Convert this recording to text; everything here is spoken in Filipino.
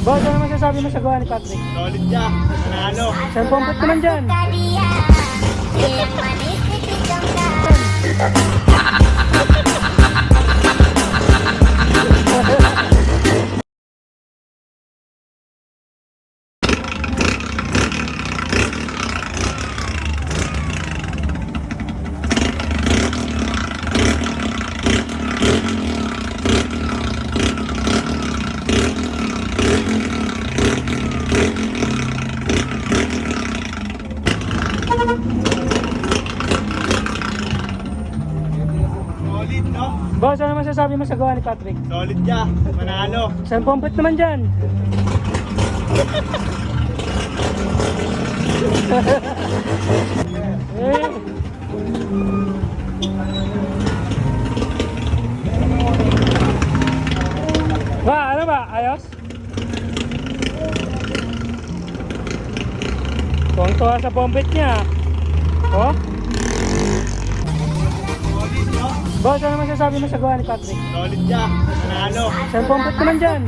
Boss, ano masasabi mo sa gawa ni Patrick? Solid siya. Manalo. Saan pumpit naman dyan? Solid, no? Boss, ano masasabi mo sa gawa ni Patrick? Solid siya. Manalo. Saan pumpit naman dyan? Eh. Ba, ano ba? Ayos? Tuwang-tuwa sa pumpit niya. Oh? Solid, no? Boss, ano masasabi mo sa gawa ni Patrick? Solid siya. Manalo. Saan pumpit naman dyan?